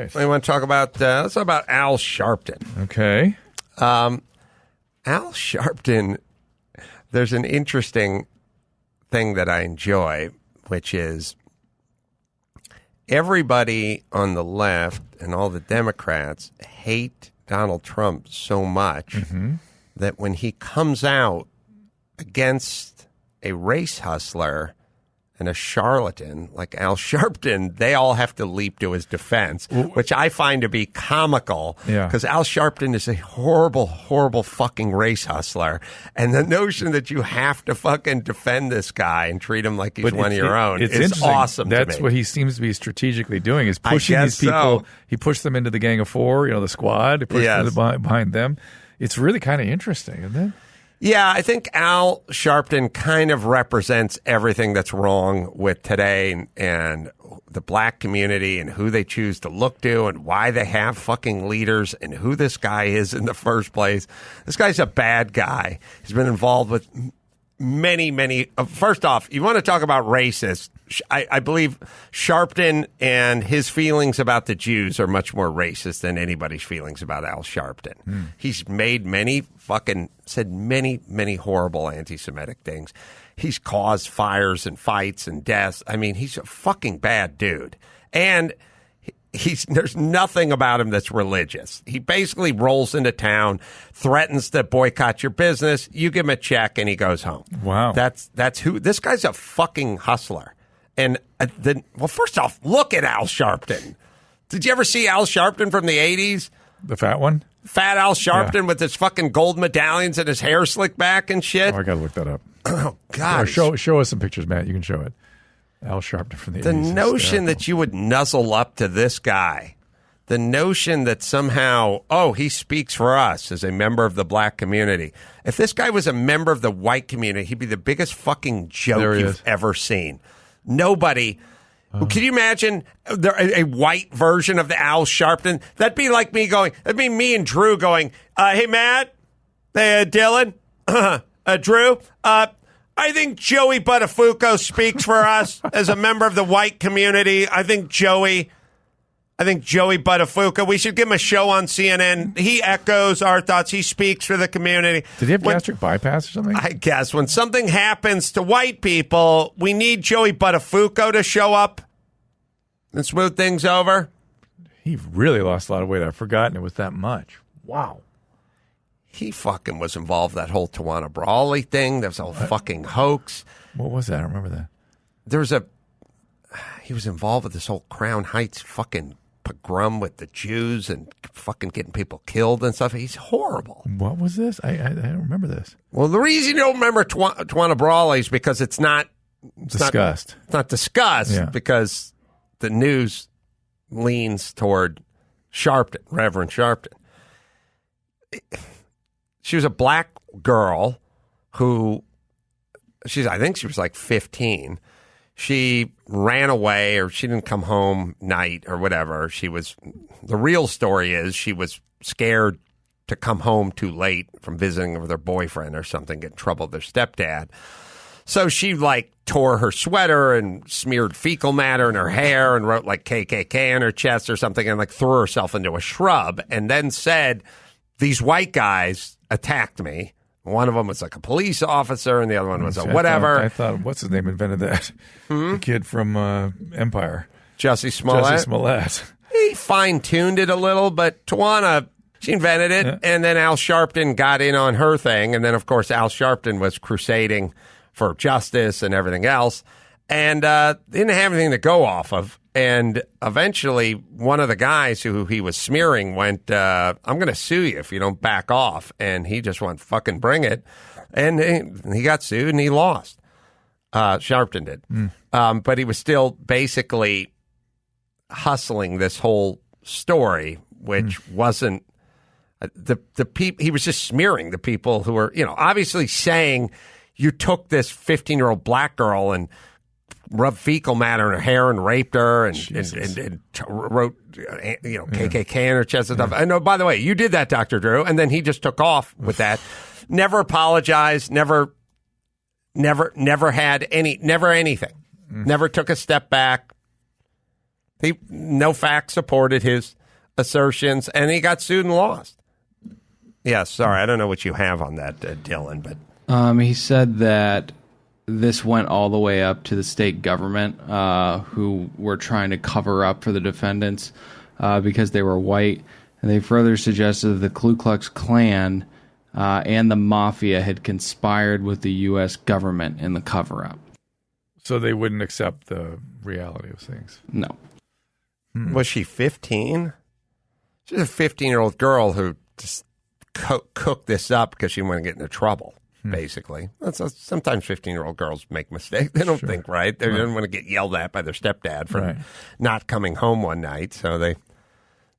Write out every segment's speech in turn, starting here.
We want to talk about let's talk about Al Sharpton. Okay. Al Sharpton. There's an interesting thing that I enjoy, which is everybody on the left and all the Democrats hate Donald Trump so much that when he comes out against a race hustler and a charlatan like Al Sharpton, they all have to leap to his defense, which I find to be comical because Al Sharpton is a horrible, horrible fucking race hustler. And the notion that you have to fucking defend this guy and treat him like he's one of your own is awesome to me. That's what he seems to be strategically doing, is pushing these people. So. He pushed them into the Gang of Four, the squad. He pushed them behind them. It's really kind of interesting, isn't it? Yeah, I think Al Sharpton kind of represents everything that's wrong with today and the black community and who they choose to look to and why they have fucking leaders and who this guy is in the first place. This guy's a bad guy. He's been involved with many. First off, you want to talk about racist. I believe Sharpton and his feelings about the Jews are much more racist than anybody's feelings about Al Sharpton. He's said many horrible anti-Semitic things. He's caused fires and fights and deaths. I mean, he's a fucking bad dude. And there's nothing about him that's religious. He basically rolls into town, threatens to boycott your business. You give him a check and he goes home. Wow. That's who this guy's a fucking hustler. And then, first off, look at Al Sharpton. Did you ever see Al Sharpton from the 80s? The fat one? Fat Al Sharpton with his fucking gold medallions and his hair slicked back and shit. Oh, I got to look that up. Oh, God. Show us some pictures, Matt. You can show it. Al Sharpton from the 80s. The notion that you would nuzzle up to this guy, the notion that somehow, he speaks for us as a member of the black community. If this guy was a member of the white community, he'd be the biggest fucking joke you've ever seen. Nobody. Can you imagine a white version of the Al Sharpton? That'd be like me going, that'd be me and Drew going, hey, Matt, hey, Dylan, Drew, I think Joey Buttafuoco speaks for us as a member of the white community. I think Joey Buttafuoco, we should give him a show on CNN. He echoes our thoughts. He speaks for the community. Did he have gastric bypass or something? I guess when something happens to white people, we need Joey Buttafuoco to show up and smooth things over. He really lost a lot of weight. I've forgotten it was that much. Wow. He fucking was involved in that whole Tawana Brawley thing. That was a whole fucking hoax. What was that? I don't remember that. He was involved with this whole Crown Heights fucking pogrom with the Jews and fucking getting people killed and stuff. He's horrible. What was this? I don't remember this. Well, the reason you don't remember Tawana Brawley is because it's not discussed. It's not discussed because the news leans toward Sharpton, Reverend Sharpton. She was a black girl who I think she was like 15. She ran away, or she didn't come home night or whatever. The real story is she was scared to come home too late from visiting with her boyfriend or something, get in trouble with her stepdad. So she tore her sweater and smeared fecal matter in her hair and wrote KKK on her chest or something and threw herself into a shrub and then said, these white guys attacked me. One of them was a police officer, and the other one was a whatever. I thought, what's his name invented that? The kid from Empire. Jussie Smollett. He fine-tuned it a little, but Tawana, she invented it, and then Al Sharpton got in on her thing, and then, of course, Al Sharpton was crusading for justice and everything else, and didn't have anything to go off of. And eventually, one of the guys who he was smearing went, I'm going to sue you if you don't back off. And he just went, fucking bring it. And he got sued and he lost. Sharpton did. But he was still basically hustling this whole story, which wasn't the people. He was just smearing the people who were, obviously saying you took this 15-year-old black girl and rubbed fecal matter in her hair and raped her and wrote, KKK in her chest and stuff. I know, by the way, you did that, Dr. Drew. And then he just took off with that. Never apologized, never had anything. Never took a step back. No facts supported his assertions, and he got sued and lost. Yeah, sorry, I don't know what you have on that, Dylan, but he said that this went all the way up to the state government, who were trying to cover up for the defendants because they were white, and they further suggested that the Ku Klux Klan and the mafia had conspired with the U.S. government in the cover-up. So they wouldn't accept the reality of things. No. Was she 15? She's a 15-year-old girl who just cooked this up because she wanted to get into trouble, basically. Sometimes 15-year-old girls make mistakes. They don't think right. They don't want to get yelled at by their stepdad for not coming home one night. So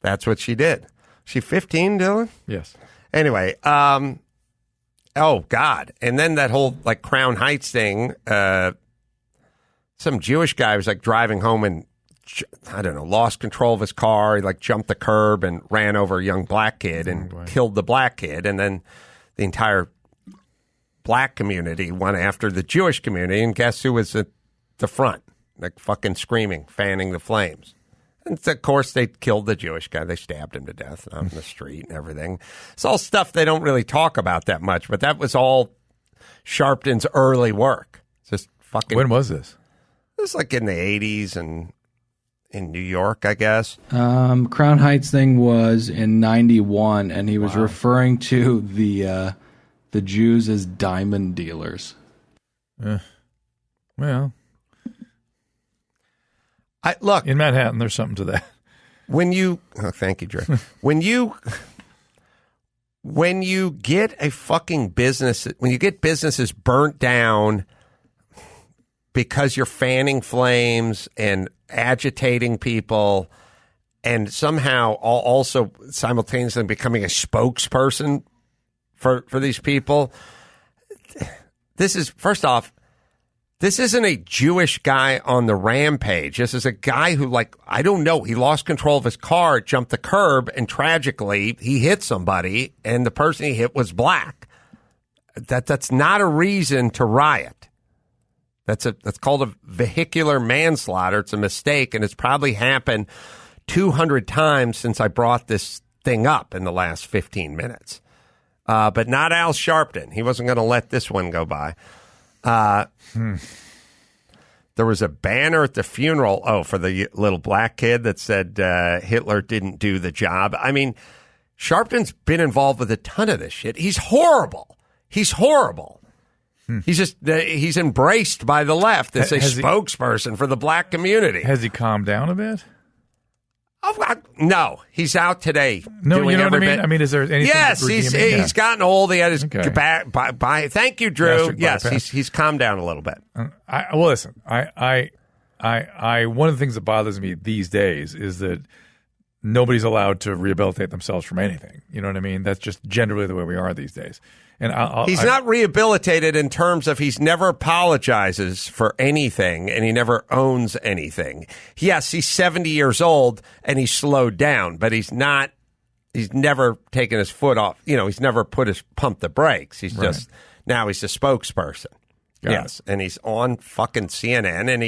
that's what she did. She 15, Dylan? Yes. Anyway, oh, God. And then that whole, like, Crown Heights thing, some Jewish guy was, like, driving home and, I don't know, lost control of his car. He, like, jumped the curb and ran over a young black kid and killed the black kid. And then the entire black community went after the Jewish community. And guess who was at the front? Like, fucking screaming, fanning the flames. And, of course, they killed the Jewish guy. They stabbed him to death on the street and everything. It's all stuff they don't really talk about that much, but that was all Sharpton's early work. Just fucking. When was this? It was like in the 80s and in New York, I guess. Crown Heights thing was in 91, and he was referring to the Jews as diamond dealers. Well. Look, in Manhattan, there's something to that. Thank you, Drew. when you get a fucking business, when you get businesses burnt down because you're fanning flames and agitating people, and somehow also simultaneously becoming a spokesperson for these people, this is, first off, this isn't a Jewish guy on the rampage. This is a guy who, like, I don't know, he lost control of his car, jumped the curb, and tragically, he hit somebody, and the person he hit was black. That's not a reason to riot. That's called a vehicular manslaughter. It's a mistake, and it's probably happened 200 times since I brought this thing up in the last 15 minutes. But not Al Sharpton. He wasn't going to let this one go by. There was a banner at the funeral, for the little black kid that said Hitler didn't do the job. I mean, Sharpton's been involved with a ton of this shit. He's horrible. He's he's embraced by the left as a spokesperson for the black community. Has he calmed down a bit? No, he's out today. No, you know what I mean? I mean, is there anything? Yes, he's gotten old. He had his back. Thank you, Drew. Yes, he's calmed down a little bit. Well, listen, I one of the things that bothers me these days is that nobody's allowed to rehabilitate themselves from anything. You know what I mean? That's just generally the way we are these days. And he's not rehabilitated in terms of he's never apologizes for anything and he never owns anything. Yes, he's 70 years old and he's slowed down, but he's never taken his foot off. You know, he's never pumped the brakes. He's just, now he's a spokesperson. Yes, and he's on fucking CNN and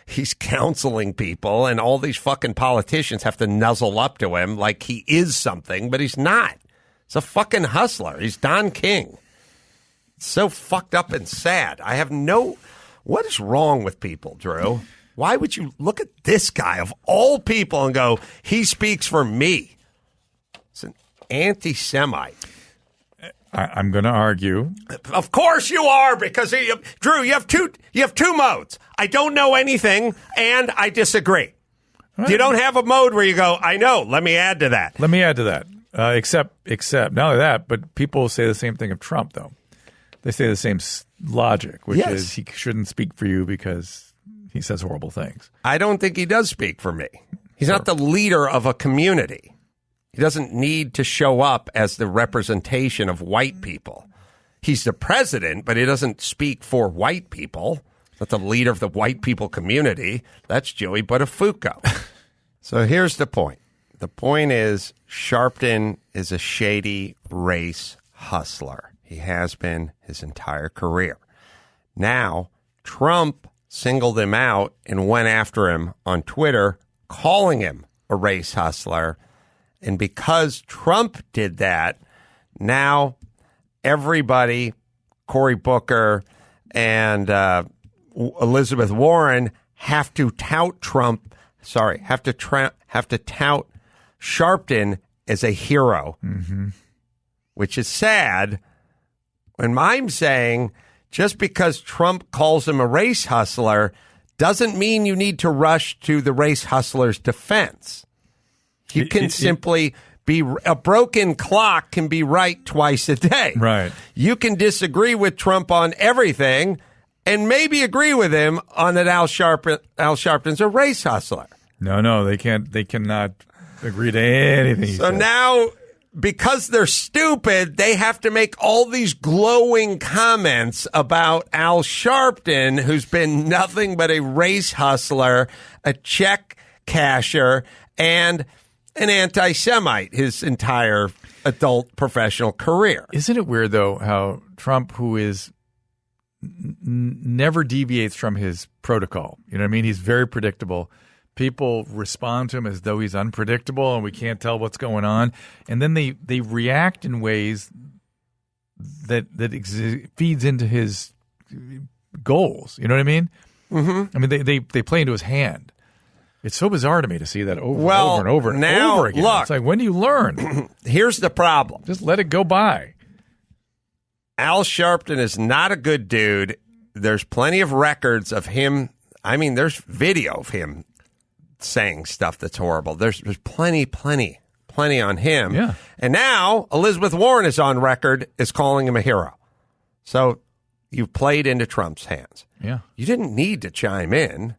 he's counseling people, and all these fucking politicians have to nuzzle up to him like he is something, but he's not. He's a fucking hustler. He's Don King. It's so fucked up and sad. What is wrong with people, Drew? Why would you look at this guy of all people and go, he speaks for me? It's an anti-Semite. I'm going to argue. Of course you are, because Drew, you have two modes. I don't know anything, and I disagree. Right. You don't have a mode where you go, I know. Let me add to that. Except not only that, but people say the same thing of Trump, though. They say the same logic, which is he shouldn't speak for you because he says horrible things. I don't think he does speak for me. He's not the leader of a community. He doesn't need to show up as the representation of white people. He's the president, but he doesn't speak for white people. He's not the leader of the white people community. That's Joey Buttafuoco. So here's the point. The point is Sharpton is a shady race hustler. He has been his entire career. Now, Trump singled him out and went after him on Twitter calling him a race hustler. And because Trump did that, now everybody, Cory Booker and Elizabeth Warren, have to tout Sharpton as a hero, which is sad. And I'm saying just because Trump calls him a race hustler doesn't mean you need to rush to the race hustler's defense. You can simply be a broken clock can be right twice a day. Right. You can disagree with Trump on everything and maybe agree with him on that Al Sharpton's a race hustler. No, they can't. They cannot agree to anything. So now, because they're stupid, they have to make all these glowing comments about Al Sharpton, who's been nothing but a race hustler, a check casher, and an anti-Semite his entire adult professional career. Isn't it weird, though, how Trump, who is never deviates from his protocol, you know what I mean? He's very predictable. People respond to him as though he's unpredictable and we can't tell what's going on. And then they react in ways that feeds into his goals. You know what I mean? Mm-hmm. I mean, they play into his hand. It's so bizarre to me to see that over and over again. Look, it's like, when do you learn? Here's the problem. Just let it go by. Al Sharpton is not a good dude. There's plenty of records of him. I mean, there's video of him saying stuff that's horrible. There's plenty on him. Yeah. And now Elizabeth Warren is on record as calling him a hero. So you've played into Trump's hands. Yeah. You didn't need to chime in.